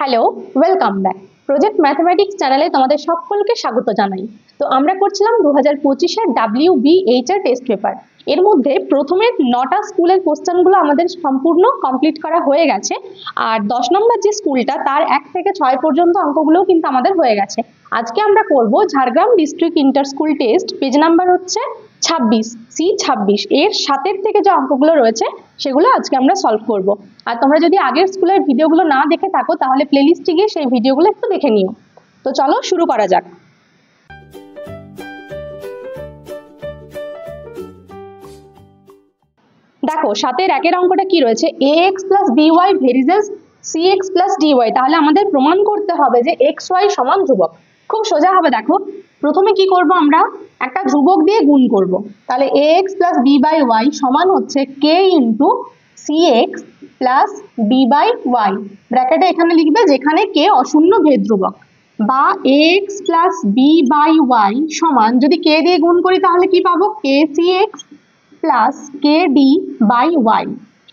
Hello, welcome back. Project mathematics চ্যানেলে তোমাদের সকলকে স্বাগত জানাই। তো আমরা করছিলাম 2025-এর WBH এর টেস্ট পেপার। এর মধ্যে প্রথমে 9টা স্কুলের কোশ্চেনগুলো আমাদের সম্পূর্ণ কমপ্লিট করা হয়ে গেছে, আর 10 নম্বর যে স্কুলটা তার 1 থেকে 6 পর্যন্ত অঙ্কগুলোও কিন্তু আমাদের হয়ে গেছে। আজকে আমরা করব Jhargram district inter school test, page number হচ্ছে 26, C26। এর 7-এর থেকে যে অঙ্কগুলো রয়েছে সেগুলো আজকে আমরা সলভ করব। আর তোমরা যদি আগের স্কুলের ভিডিওগুলো না দেখে থাকো তাহলে প্লেলিস্টে গিয়ে সেই ভিডিওগুলো একটু দেখে নিও। তো চলো শুরু করা যাক। দেখো 7-এর 1-এর অঙ্কটা কি রয়েছে, ax plus by ভেরিজেস cx plus dy। তাহলে আমাদের প্রমাণ করতে হবে যে xy সমান ধ্রুবক। খুব সোজা হবে। দেখো প্রথমে কি করব, আমরা একটা ধ্রুবক দিয়ে গুণ করব। তাহলে ax plus b by y সমান হচ্ছে k into cx plus b by y। ব্র্যাকেটে এখানে লিখবে যেখানে k অশূন্য ভেদ ধ্রুবক, বা ax plus b by y সমান, যদি k দিয়ে গুণ করি তাহলে কি পাবো, k cx plus K D by Y.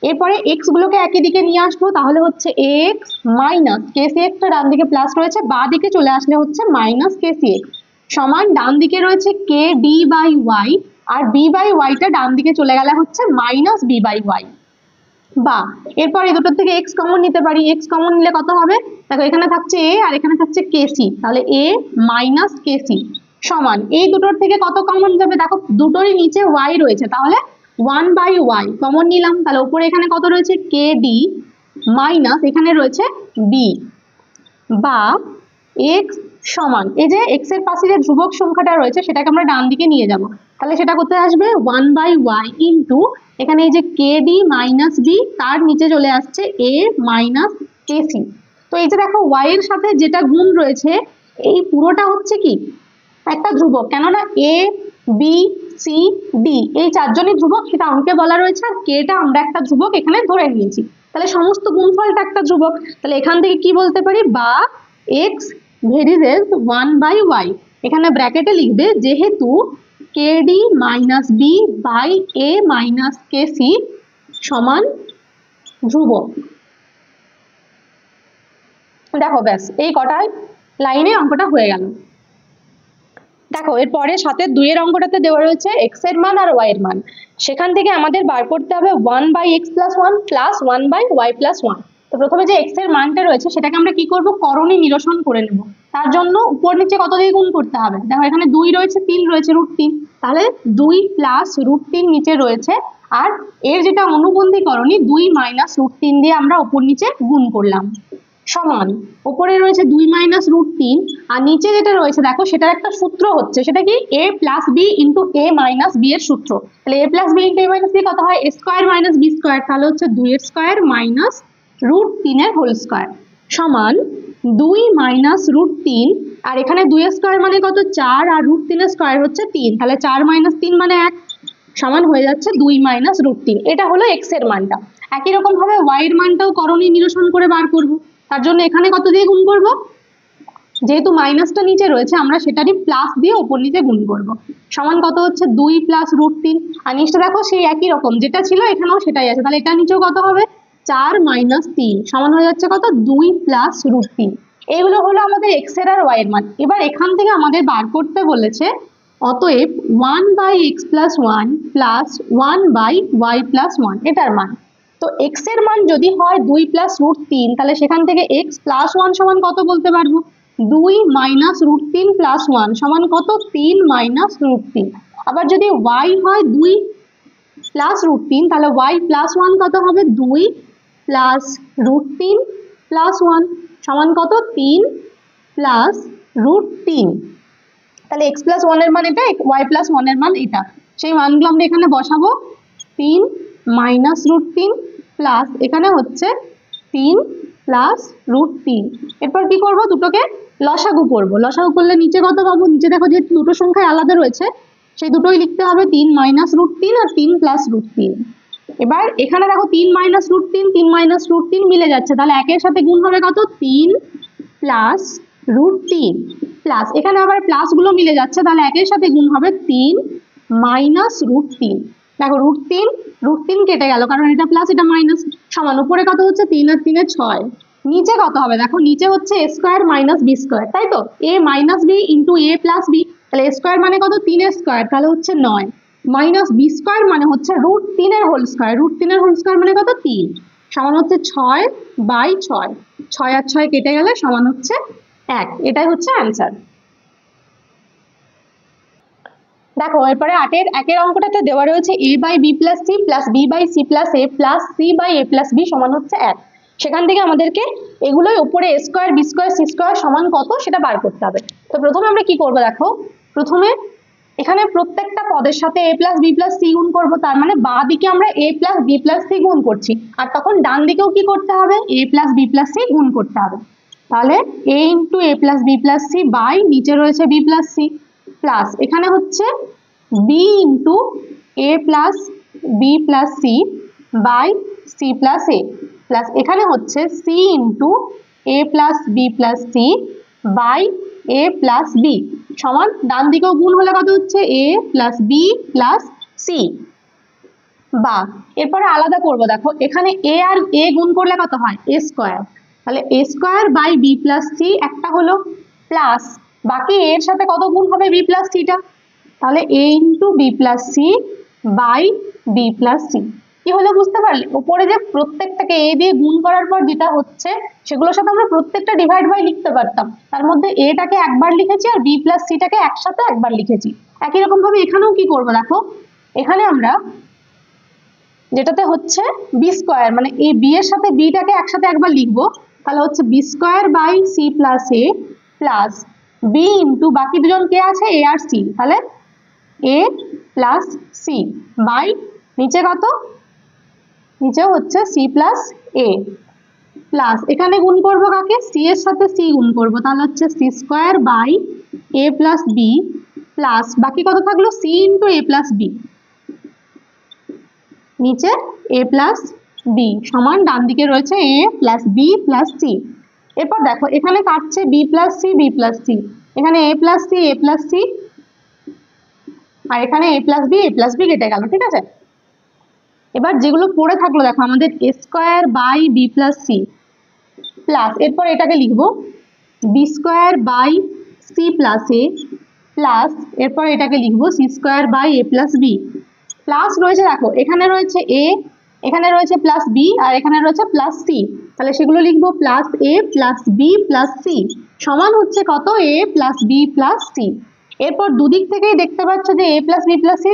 এরপরে এক্স গুলোকে একই দিকে নিয়ে আসবো, তাহলে হচ্ছে এক্স মাইনাস কে সি এক্সটা ডান দিকে প্লাস রয়েছে, বা দিকে চলে আসলে হচ্ছে মাইনাস কে সি এক্স সমান ডান দিকে রয়েছে কে ডি বাই ওয়াই, আর বি বাই ওয়াইটা ডান দিকে চলে গেলে হচ্ছে মাইনাস বি বাই ওয়াই। বা এরপর এই দুটোর থেকে এক্স কমন নিতে পারি, এক্স কমন নিলে কত হবে, দেখো এখানে থাকছে এ আর এখানে থাকছে কেসি, তাহলে এ মাইনাস কেসি সমান, এই দুটোর থেকে কত কমন যাবে, দেখো দুটোরই নিচে ওয়াই রয়েছে, তাহলে 1/y কমন নিলাম, তাহলে উপরে এখানে কত রয়েছে কে ডি মাইনাস এখানে রয়েছে বি, বা এক্স সমান, এই যে এক্স এর পাশে যে ধ্রুবক সংখ্যাটা রয়েছে সেটাকে আমরা ডান দিকে নিয়ে যাব, তাহলে সেটা করতে আসবে 1/y ইন্টু এখানে এই যে কে ডি মাইনাস বি, তার নিচে চলে আসছে এ মাইনাস কেসি। তো এই যে দেখো ওয়াই এর সাথে যেটা গুণ রয়েছে এই পুরোটা হচ্ছে কি একটা ধ্রুবক, কেননা এ বি সি ডি এই চারজনই ধ্রুবক, সেটা অঙ্কে বলা রয়েছে, আর কেটা আমরা একটা ধ্রুবক এখানে ধরে নিয়েছি, তাহলে সমস্ত গুণফলটা একটা ধ্রুবক। তাহলে এখান থেকে কি বলতে পারি, বা এক্স ভেরিজেস 1/y, এখানে ব্র্যাকেটে লিখবে যেহেতু K D minus B by A minus K C সমান ধ্রুবক। দেখো ব্যাস এই কটাই লাইনে অঙ্কটা হয়ে গেল। দেখো এরপরে 7-এর 2-এর অঙ্কটাতে দেওয়া রয়েছে x এর মান আর y এর মান, সেখান থেকে আমাদের বার করতে হবে 1/x plus 1 plus 1/y plus 1। তো প্রথমে যে x এর মানটা রয়েছে সেটাকে আমরা কি করব, করণী নিরসন করে নেব। তার জন্য উপর নিচে কত দিয়ে গুণ করতে হবে, দেখো এখানে 2 রয়েছে 3 রয়েছে √3, তাহলে 2 প্লাস √3 নিচে রয়েছে, আর এর যেটা অনুবন্ধী করণী 2 মাইনাস √3 দিয়ে আমরা উপর নিচে গুণ করলাম, সমান উপরে রয়েছে 2 মাইনাস √3, আর নিচে যেটা রয়েছে দেখো সেটার একটা সূত্র হচ্ছে, সেটা কি a plus B into A minus B এর সূত্র। তাহলে a plus B into A minus B কত হয়, a square minus B square, তাহলে হচ্ছে 2 এর স্কোয়ার মাইনাস √3 এর হোল স্কোয়ার সমান 2 মাইনাস √3, আর এখানে 2 এর স্কোয়ার মানে কত 4, আর √3 এর স্কোয়ার হচ্ছে 3, তাহলে 4 মাইনাস 3 মানে 1 সমান হয়ে যাচ্ছে 2 মাইনাস √3। এটা হলো x এর মানটা। একই রকম ভাবে y এর মানটাও করণী নিরসন করে বার করব, তার জন্য এখানে কত দিয়ে গুণ করব, যেহেতু মাইনাসটা নিচে রয়েছে আমরা সেটারই প্লাস দিয়ে উপর নিচে গুণ করব, সমান কত হচ্ছে 2 প্লাস √3, আর নিচটা দেখো সেই একই রকম যেটা ছিল এখানেও সেটাই আছে, তাহলে এটা নিচেও কত হবে 4 মাইনাস 3 সমান হয়ে যাচ্ছে কত 2 প্লাস √3। এগুলো হলো আমাদের x এর আর y এর মান। এবার এখান থেকে আমাদের বার করতে বলেছে, অতএব 1/x plus 1 plus 1/y plus 1 এটার মান। তো x এর মান যদি হয় 2 প্লাস √3, তাহলে সেখান থেকে x প্লাস 1 সমান কত বলতে পারবো, 2 মাইনাস √3 প্লাস 1 সমান কত 3 মাইনাস √3। আবার যদি y হয় 2 প্লাস √3, তাহলে y প্লাস 1 কত হবে, 2 প্লাস √3 প্লাস 1 সমান কত 3 প্লাস √3। তাহলে x প্লাস 1 এর মান এটা, y প্লাস 1 এর মান এটা, সেই মানগুলো আমরা এখানে বসাবো, 3 মাইনাস √3 প্লাস এখানে হচ্ছে 3 প্লাস √3। এরপর কি করব, দুটোকে লসাগু করব, লসাগু করলে নিচে কত পাবো, নিচে দেখো যে দুটো সংখ্যায় আলাদা রয়েছে সেই দুটোই লিখতে হবে, 3 মাইনাস √3 আর 3 প্লাস √3। এবার এখানে দেখো 3 মাইনাস √3 3 মাইনাস √3 মিলে যাচ্ছে, তাহলে একের সাথে গুণ হবে কত 3 প্লাস √3, প্লাস এখানে আবার প্লাস গুলো মিলে যাচ্ছে, তাহলে একের সাথে গুণ হবে 3 মাইনাস √3। দেখো √3 কেটে গেল কারণ এটা প্লাস এটা মাইনাস, সমান উপরে কত হচ্ছে 3 আর 3 6, নিচে কত হবে দেখো, নিচে হচ্ছে a square minus B square, তাই তো, a minus B into A plus B, তাহলে a স্কোয়ার মানে কত 3 স্কোয়ার, তাহলে হচ্ছে 9, মাইনাস বি স্কোয়ার মানে হচ্ছে √3 হোল স্কোয়ার, √3 হোল স্কোয়ার মানে কত 3, সমান হচ্ছে 6/6, 6 আর 6 কেটে গেলে সমান হচ্ছে 1, এটাই হচ্ছে অ্যান্সার। দেখো এরপরে 8 একের অঙ্কটাতে দেওয়া রয়েছে a/b + c + b/c + a + c/a + b সমান হচ্ছে 1, সেখান থেকে আমাদেরকে এগুলোই উপরে a square B square C square সমান কত সেটা বার করতে হবে। তো প্রথমে আমরা কি করব দেখো, প্রথমে এখানে প্রত্যেকটা পদের সাথে a + b + c গুণ করব, তার মানে বাঁ দিকে আমরা a + b + c গুণ করছি, আর তখন ডান দিকেও কি করতে হবে a + b + c গুণ করতে হবে। তাহলে a × a + b + c by নিচে রয়েছে b + c প্লাস এখানে হচ্ছে b × a + b + c by c + a plus এখানে হচ্ছে c × a + b + c বাই a + b সমান ডান দিকেও গুণ হলে কত হচ্ছে a + b + c, বা এরপরে আলাদা করব দেখো, এখানে a আর a গুণ করলে কত হয় a স্কোয়ার, তাহলে a square by b + c একটা হলো, প্লাস বাকি এর সাথে কত গুণ হবে b + c টা, তাহলে a × b + c by b + c, কি হলো বুঝতে পারলে, উপরে যে প্রত্যেকটাকে a দিয়ে গুণ করার পর যেটা হচ্ছে সেগুলোর সাথে আমরা প্রত্যেকটা ডিভাইড বাই লিখতে পারতাম, তার মধ্যে a টাকে একবার লিখেছি আর b + c টাকে একসাথে একবার লিখেছি। একই রকম ভাবে এখানেও কি করব দেখো, এখানে আমরা যেটাতে হচ্ছে বি স্কোয়ার মানে এই বি এর সাথে বি টাকে একসাথে একবার লিখবো, তাহলে হচ্ছে B square by C plus A plus B into বাকি দুজন কে আছে এ আর সি, তাহলে এ প্লাস সি বাই নিচে কত, নিচেও হচ্ছে সি প্লাস এ প্লাস এখানে গুণ করবো কাকে, সি এর সাথে সি গুণ করবো, তাহলে হচ্ছে C square by A plus B plus বাকি কত থাকলো C into A plus B, নিচে a + b সমান ডান দিকে রয়েছে a + b + c। এরপর দেখো এখানে কাটছে b + c b + c, এখানে a + c a + c আর এখানে a + b a + b কেটে গেল, ঠিক আছে। এবার যেগুলো পড়ে থাকলো দেখো আমাদের a square by b + c plus এরপর এটাকে লিখবো b square by c + a plus এরপর এটাকে লিখবো c square by a + b plus রয়েছে দেখো এখানে রয়েছে a, এখানে রয়েছে প্লাস b আর এখানে রয়েছে প্লাস c, তাহলে সেগুলো লিখবো plus a plus b plus c সমান হচ্ছে কত a plus b plus c। এরপর দুদিক থেকেই দেখতে পাচ্ছ যে a plus b plus c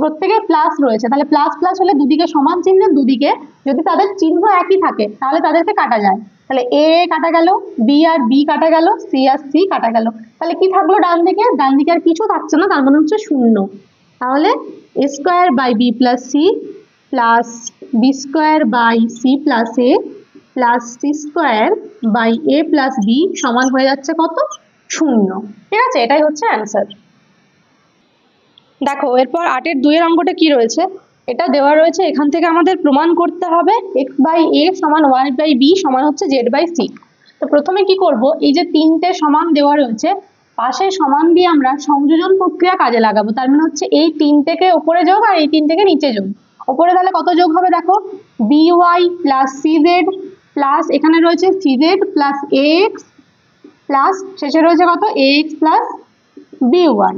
প্রত্যেকে প্লাস রয়েছে, তাহলে প্লাস প্লাস হলে দুদিকে সমান চিহ্নের দুদিকে যদি তাদের চিহ্ন একই থাকে তাহলে তাদেরকে কাটা যায়, তাহলে a কাটা গেল, b আর b কাটা গেল, c আর c কাটা গেল, তাহলে কি থাকলো ডান দিকে, ডান দিকে আর কিছু থাকছে না, তার মানে হচ্ছে 0, তাহলে a square by b plus c plus b square by c plus a plus c square by a plus b সমান হয়ে যাচ্ছে কত 0, ঠিক আছে, এটাই হচ্ছে অ্যান্সার। দেখো এরপর 8 2 অঙ্কটা কি রয়েছে, এটা দেওয়া রয়েছে, এখান থেকে আমাদের প্রমাণ করতে হবে x/a সমান y/b সমান হচ্ছে z/c। তো প্রথমে কি করব, এই যে তিনটে সমান দেওয়া রয়েছে পাশে সমান দিয়ে আমরা সংযোজন প্রক্রিয়া কাজে লাগাবো, তার মানে হচ্ছে এই তিনটেকে উপরে যোগ আর এই তিনটেকে নিচে যোগ, উপরে তাহলে কত যোগ হবে দেখো by প্লাস cz প্লাস এখানে রয়েছে cz প্লাস ax প্লাস শেষে রয়েছে কত ax plus by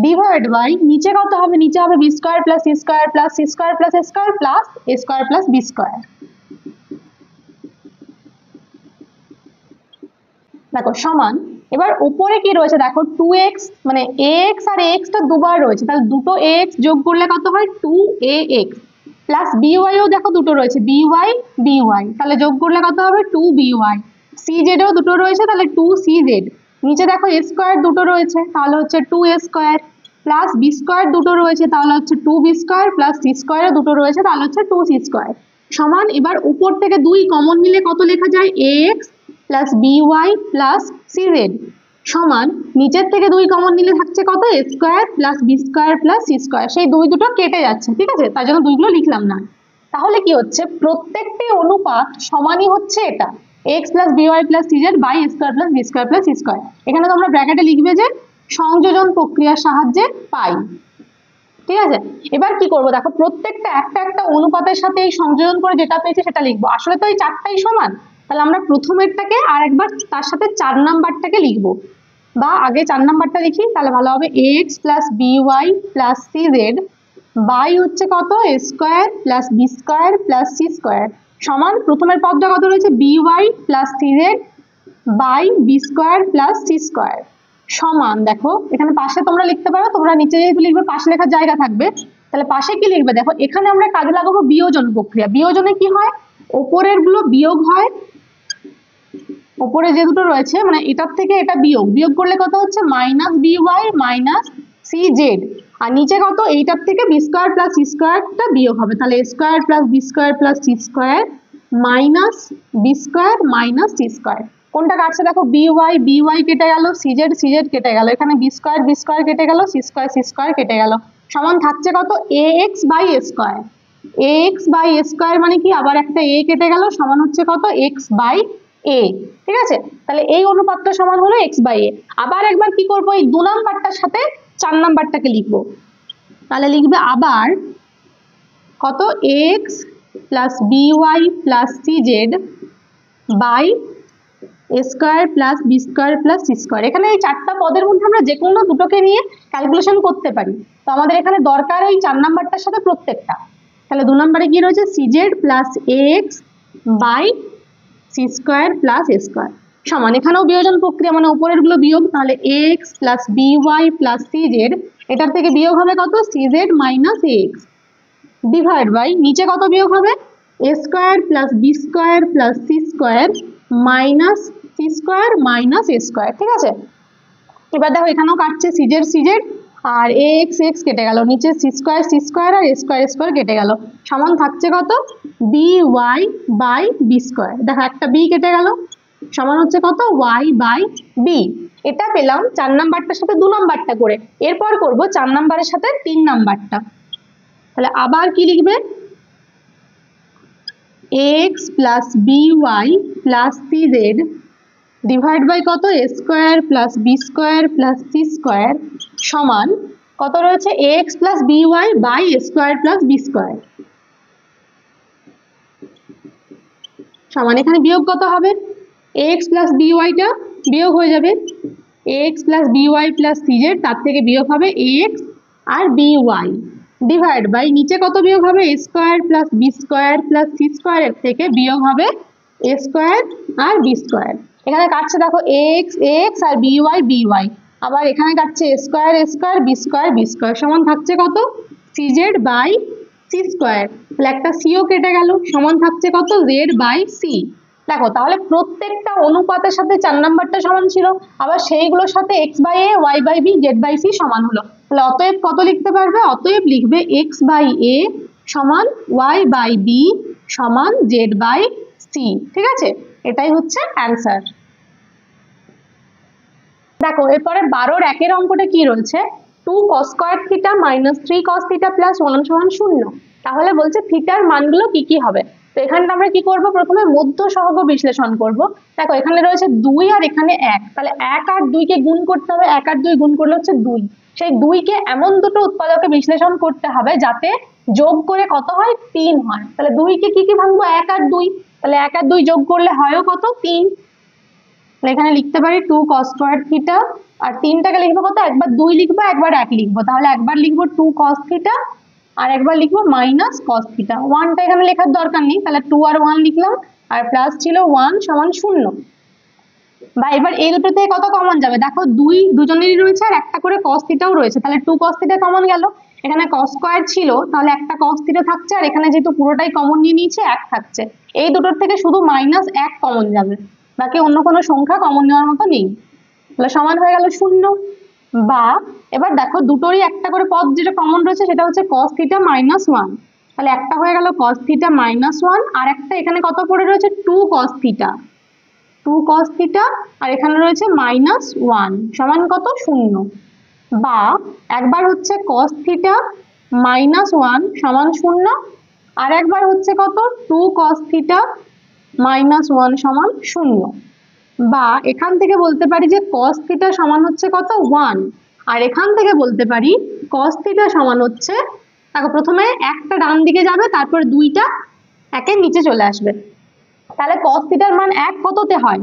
divide by নিচে কত হবে, নিচে হবে b square plus C square plus C square plus এ স্কোয়ার প্লাস এ স্কোয়ার প্লাস বি স্কোয়ার। দেখো সমান, এবার উপরে কি রয়েছে দেখো 2x মানে ax আর ax টা দুবার রয়েছে, তাহলে দুটো ax যোগ করলে কত হয় 2ax প্লাস by ও দেখো দুটো রয়েছে by by, তাহলে যোগ করলে কত হবে 2by, cz ও দুটো রয়েছে তাহলে 2cz, নিচে দেখো a স্কোয়ার দুটো রয়েছে তাহলে হচ্ছে 2a square plus B square দুটো রয়েছে তাহলে হচ্ছে 2b square plus C square দুটো রয়েছে তাহলে হচ্ছে 2c স্কোয়ার সমান, এবার উপর থেকে 2 কমন নিলে কত লেখা যায় ax plus by plus cz সমান নিচের থেকে 2 কমন নিলে থাকছে কত a square plus B square plus C square, সেই দুটো কেটে যাচ্ছে, ঠিক আছে, তার জন্য দুইগুলো লিখলাম না। তাহলে কি হচ্ছে প্রত্যেকটি অনুপাত সমানই হচ্ছে এটা x plus by plus cz by a square plus B square plus C square, এখানে তোমরা ব্র্যাকেটে লিখবে যে সংযোজন প্রক্রিয়ার সাহায্যে পাই, ঠিক আছে। এবার কি করব দেখো প্রত্যেকটা একটা একটা অনুপাতের সাথে এই সংযোজন করে যেটা পেয়েছি সেটা লিখবো, আসলে তো এই চারটাই সমান, তাহলে আমরা প্রথমেরটাকে আর একবার তার সাথে 4 নাম্বারটাকে লিখবো, বা আগে 4 নাম্বারটা লিখি তাহলে ভালো হবে। ax plus by plus CZ by হচ্ছে কত a square plus B square plus C square সমান প্রথমের পদটা কত রয়েছে b y plus CZ by B square plus C square সমান, দেখো এখানে পাশে তোমরা লিখতে পারো, তোমরা নিচে যেহেতু লিখবে পাশে লেখার জায়গা থাকবে, তাহলে পাশে কি লিখবে দেখো, এখানে আমরা কাজে লাগাবো বিয়োজন প্রক্রিয়া। বিয়োজনে কি হয়, ওপরের গুলো বিয়োগ হয়, ওপরে যে দুটো রয়েছে মানে এটার থেকে এটা বিয়োগ, বিয়োগ করলে কত হচ্ছে minus b y minus c z, আর নিচে কত এইটার থেকে বি স্কোয়ার প্লাস সি স্কোয়ারটা বিয়োগ হবে, তাহলে a square plus B square plus C square minus B square minus C square. কোনটা কাটছে দেখো, বিওয়াই বিওয়াই কেটে গেল, সিজেড সিজেড কেটে গেল, এখানে বি স্কোয়ার কেটে গেল, সি স্কোয়ার কেটে গেল, সমান থাকছে কত a x by A square. A x by A square মানে কি, আবার একটা এ কেটে গেল, সমান হচ্ছে কত এক্স বাই এ। ঠিক আছে, তাহলে এই অনুপাতটা সমান হলো এক্স বাই এ। আবার একবার কি করবো, এই 2 নাম্বারটার সাথে 4 নাম্বারটাকে লিখবো, তাহলে লিখবে আবার কত X plus by plus CZ by A square plus B square plus C square. এখানে এই 4টা পদের মধ্যে আমরা যে কোনো দুটোকে নিয়ে ক্যালকুলেশন করতে পারি, তো আমাদের এখানে দরকার এই 4 নাম্বারটার সাথে প্রত্যেকটা। তাহলে 2 নম্বরে কি রয়েছে C Z plus X by C square plus A square সমান, এখানেও বিয়োজন প্রক্রিয়া মানে উপরের গুলো বিয়োগ, তাহলে X plus by plus C Z, এটার থেকে বিয়োগ হবে কত C Z minus X divide by নিচে কত বিয়োগ হবে এ square plus B square plus C square minus C square minus A square. ঠিক আছে, এবার দেখো এখানেও কাটছে সিজেড সিজেড আর এক্স এক্স কেটে গেল, নিচে সি স্কোয়ার আর এ স্কোয়ার কেটে গেল, সমান থাকছে কত B Y by B square. দেখো একটা বি কেটে গেল, সমান হচ্ছে কত ওয়াই বাই বি। এটা পেলাম 4 নাম্বারটার সাথে 2 নাম্বারটা করে, এরপর করব 4 নাম্বারের সাথে 3 নাম্বারটা। তাহলে আবার কি লিখবে এক্স প্লাস বিওয়াই প্লাস সিজেড ডিভাইড বাই কত a square plus B square plus C square সমান কত রয়েছে x plus b y by A square plus B square সমান, এখানে বিয়োগ কত হবে এক্স প্লাস বিওয়াইটা বিয়োগ হয়ে যাবে, এক্স প্লাস বিওয়াই প্লাস সিজেড তার থেকে বিয়োগ হবে এক্স আর বিওয়াই ডিভাইড বাই নিচে কত বিয়োগ হবে এ square plus B square plus c স্কোয়ারের থেকে বিয়োগ হবে এ স্কোয়ার আর বি স্কোয়ার। এখানে কাটছে দেখো এক্স এক্স আর বিওয়াই বিওয়াই, আবার এখানে কাটছে এ স্কোয়ার বি স্কোয়ার সমান থাকছে কত সিজেড বাই সি স্কোয়ার, তাহলে একটা সিও কেটে গেল, সমান থাকছে কত জেড বাই সি। দেখো তাহলে প্রত্যেকটা অনুপাতের সাথে 4 নাম্বারটা সমান ছিল, আবার সেইগুলোর সাথে X by A Y by B Z by C সমান হলো, তাহলে অতএব কত লিখতে পারবে, অতএব লিখবে এক্স বাই এ সমান ওয়াই বাই বি সমান জেড বাই সি। ঠিক আছে, এটাই হচ্ছে অ্যান্সার। দেখো এরপরে 12 একের অঙ্কটা কি রয়েছে 2 cos square theta minus 3 cos theta plus 1 সমান 0, তাহলে বলছে থিটার মানগুলো কি কি হবে। তো এখানে আমরা কি করব, প্রথমে মধ্য সহগ বিশ্লেষণ করব। দেখো এখানে রয়েছে 2 আর এখানে 1, তাহলে 1 আর 2 কে গুণ করতে হবে, 1 আর 2 গুণ করলে হচ্ছে 2, সেই 2 কে এমন দুটো উৎপাদকে বিশ্লেষণ করতে হবে যাতে যোগ করে কত হয় 3 হয়। তাহলে 2 কে কি কি ভাঙবো 1 আর 2, তাহলে 1 আর 2 যোগ করলে হয়ও কত 3, এখানে লিখতে পারি 2 cos স্কয়ার থিটা, আর 3টাকে লিখবো কত, একবার 2 লিখবো একবার 1 লিখবো, তাহলে একবার লিখবো 2 cos থিটা আর একবার লিখবো মাইনাস cos থিটা। 1টা এখানে লেখার দরকার নেই, তাহলে 2 আর 1 লিখলাম, আর প্লাস ছিল 1 সমান 0। বা এবার এই দুটো থেকে কত কমন যাবে, দেখো 2 দুজনেরই রয়েছে আর একটা করে cos থিটাও রয়েছে, তাহলে 2 cos থিটা কমন গেল, এখানে cos স্কয়ার ছিল তাহলে একটা cos থিটা থাকছে, আর এখানে যেহেতু পুরোটাই কমন নিয়ে নিয়েছে 1 থাকছে, এই দুটোর থেকে শুধু -1 কমন যাবে, বাকি অন্য কোনো সংখ্যা কমন নেওয়ার মতো নেই, তাহলে সমান হয়ে গেল 0। বা এবার দেখো দুটোরই একটা করে পদ যেটা কমন রয়েছে সেটা হচ্ছে cos থিটা -1, তাহলে একটা হয়ে গেল cos থিটা -1 আর একটা এখানে কত পড়ে রয়েছে 2 cos থিটা, আর এখানে রয়েছে -1 সমান কত 0। বা একবার হচ্ছে cos থিটা -1 সমান 0, আর একবার হচ্ছে কত 2 cos থিটা -1 সমান 0। বা এখান থেকে বলতে পারি যে cos থিটা সমান হচ্ছে কত 1, আর এখান থেকে বলতে পারি cos থিটা সমান হচ্ছে, দেখো প্রথমে একটা ডান দিকে যাবে তারপর 2টা একের নিচে চলে আসবে, তাহলে cos থিটার মান 1 কততে হয়?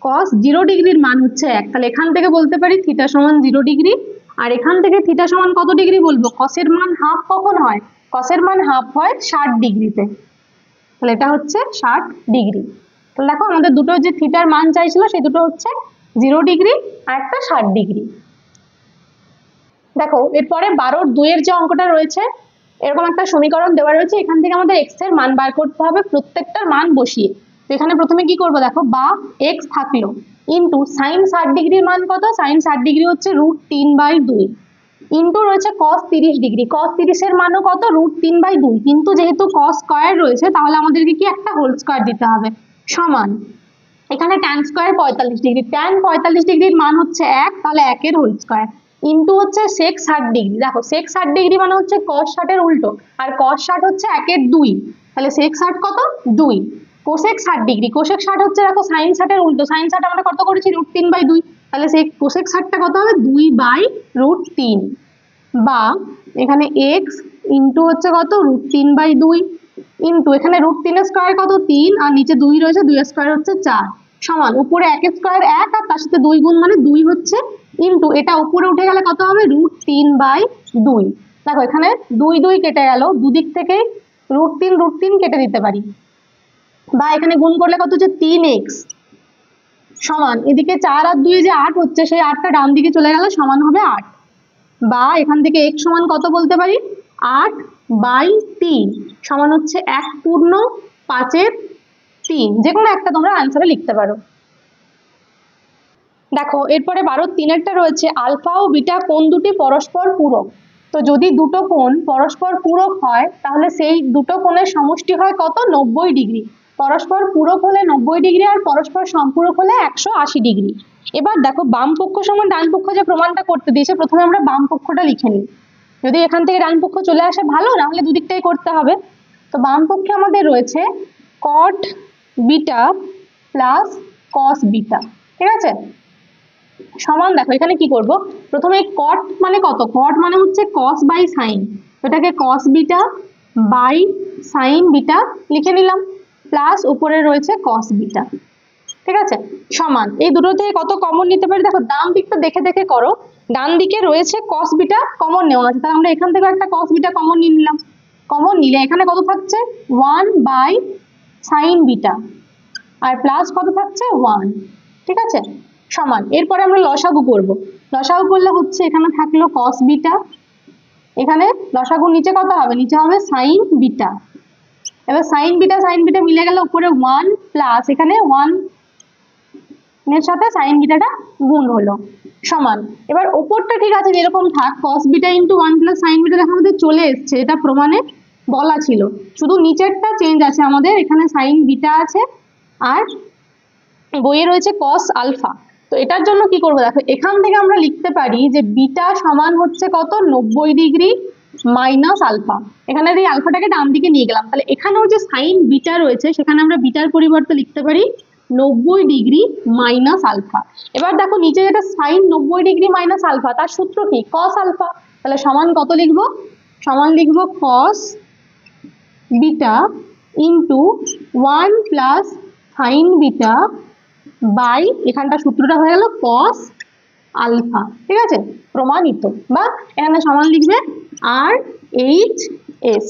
cos 0 ডিগ্রির মান হচ্ছে 1, তাহলে এখান থেকে বলতে পারি থিটা সমান 0 ডিগ্রি, আর এখান থেকে থিটা সমান কত ডিগ্রি বলবো? cos এর মান হাফ কখন হয়? cos এর মান হাফ হয় 60 ডিগ্রিতে, তাহলে এটা হচ্ছে 60 ডিগ্রি। তাহলে দেখো আমাদের দুটো যে থিটার মান চাইছিল সেই দুটো হচ্ছে 0 ডিগ্রি আর একটা 60 ডিগ্রি। দেখো এরপরে 12 2 যে অঙ্কটা রয়েছে, এরকম একটা সমীকরণ দেওয়া রয়েছে, এখান থেকে আমাদের x এর মান বার করতে হবে প্রত্যেকটার মান বসিয়ে। তো এখানে প্রথমে কি করব দেখো, বা x থাকলো ইন্টু সাইন 60 ডিগ্রির মান কত? সাইন 60 ডিগ্রি হচ্ছে √3/2 ইন্টু রয়েছে cos 30 ডিগ্রি, cos 30 এর মানও কত? √3/2, কিন্তু যেহেতু cos স্কয়ার রয়েছে তাহলে আমাদেরকে কি একটা হোল স্কয়ার দিতে হবে, সমান এখানে tan স্কয়ার 45 ডিগ্রি, tan 45 ডিগ্রির মান হচ্ছে 1, তাহলে 1 এর হোল স্কয়ার ইন্টু হচ্ছে sec 60 ডিগ্রি। দেখো sec 60 ডিগ্রি মানে হচ্ছে cos 60 এর উল্টো, আর cos 60 হচ্ছে 1 এর 2, তাহলে sec 60 কত? 2। cosec 60 ডিগ্রি, cosec 60 হচ্ছে দেখো sin 60 এর উল্টো, sin 60 আমরা কত করেছি? √3/2, তাহলে সেই cosec 60 টা কত হবে? 2/√3, বা এখানে x ইন্টু হচ্ছে কত? √3/2 ইন্টু এখানে √3 এর স্কয়ার কত? 3, আর নিচে 2 রয়েছে, 2 এর স্কয়ার হচ্ছে 4, সমান উপরে 1 এর স্কয়ার 1 আর তার সাথে 2 গুণ মানে 2 হচ্ছে, ইন্টু এটা উপরে উঠে গেলে কত হবে? √3/2। দেখো এখানে 2 2 কেটে গেল, দুদিক থেকে √3 কেটে দিতে পারি, বা এখানে গুণ করলে কত হচ্ছে? 3x সমান এদিকে 4 আর 2 যে 8 হচ্ছে, সেই 8টা ডান দিকে চলে গেল, সমান হবে 8, বা এখান থেকে x সমান কত বলতে পারি? 8/3 সমান হচ্ছে 1/5, যে কোনো একটা তোমরা আনসারে লিখতে পারো। দেখো এরপরে 12-3 রয়েছে, আলফা ও বিটা কোণ দুটি পরস্পর পূরক। তো যদি দুটো কোণ পরস্পর পূরক হয় তাহলে সেই দুটো কোণের সমষ্টি হয় কত? 90 ডিগ্রি। পরস্পর পূরক হলে 90 ডিগ্রি, আর পরস্পর সম্পূরক হলে 180 ডিগ্রি। এবার দেখো বাম পক্ষ সমান ডান পক্ষ যে প্রমাণটা করতে দিয়েছে, প্রথমে আমরা বাম পক্ষটা লিখে নিই, যদি এখান থেকে ডান পক্ষ চলে আসে ভালো, না হলে দুদিকটাই করতে হবে। তো বাম পক্ষে আমাদের রয়েছে cot beta plus cos beta, ঠিক আছে, সমান দেখো এখানে কি করব, প্রথমে cot মানে কত? cot মানে হচ্ছে cos বাই সাইন, এটাকে cos beta by sine beta লিখে নিলাম, প্লাস উপরে রয়েছে cos বিটা, ঠিক আছে, সমান এই দুটো থেকে কত কমন নিতে পারি? দেখো ডান দিকটা দেখে দেখে করো, ডান দিকে রয়েছে cos বিটা কমন নেওয়া আছে, তাহলে আমরা এখান থেকে একটা cos বিটা কমন নিয়ে নিলাম, কমন নিলে এখানে কত থাকছে? 1/sin বিটা, আর প্লাস কত থাকছে? 1, ঠিক আছে, সমান এরপরে আমরা লসাগু করব, লসাগু করলে হচ্ছে এখানে থাকলো cos বিটা, এখানে লসাগু নিচে কত হবে? নিচে হবে sin বিটা, এবার sin বিটা মিলে গেলে উপরে 1 প্লাস এখানে 1 এর সাথে sin বিটাটা গুণ হলো, সমান এবার উপরটা ঠিক আছে যেরকম থাক, cos beta into 1 plus sin beta দেখা আমাদের চলে এসছে, এটা প্রমাণে বলা ছিল, শুধু নিচেরটা চেঞ্জ আছে আমাদের, এখানে sin বিটা আছে আর বইয়ে রয়েছে cos আলফা। তো এটার জন্য কি করব দেখো, এখান থেকে আমরা লিখতে পারি যে বিটা সমান হচ্ছে কত? 90 ডিগ্রি মাইনাস আলফা, এখানে এই আলফাটাকে ডান দিকে নিয়ে গেলাম, তাহলে এখানেও যে সাইন বিটা রয়েছে সেখানে আমরা বিটার পরিবর্তে লিখতে পারি 90 ডিগ্রি মাইনাস আলফা। এবার দেখো নিচে যেটা সাইন 90 ডিগ্রি মাইনাস আলফা, তার সূত্র কি? cos আলফা, তাহলে সমান কত লিখবো? সমান লিখবো cos beta into 1 plus sine beta by এখানটা সূত্রটা হয়ে গেল cos আলফা, ঠিক আছে, প্রমাণিত, বা এখানে সমান লিখবে RHS।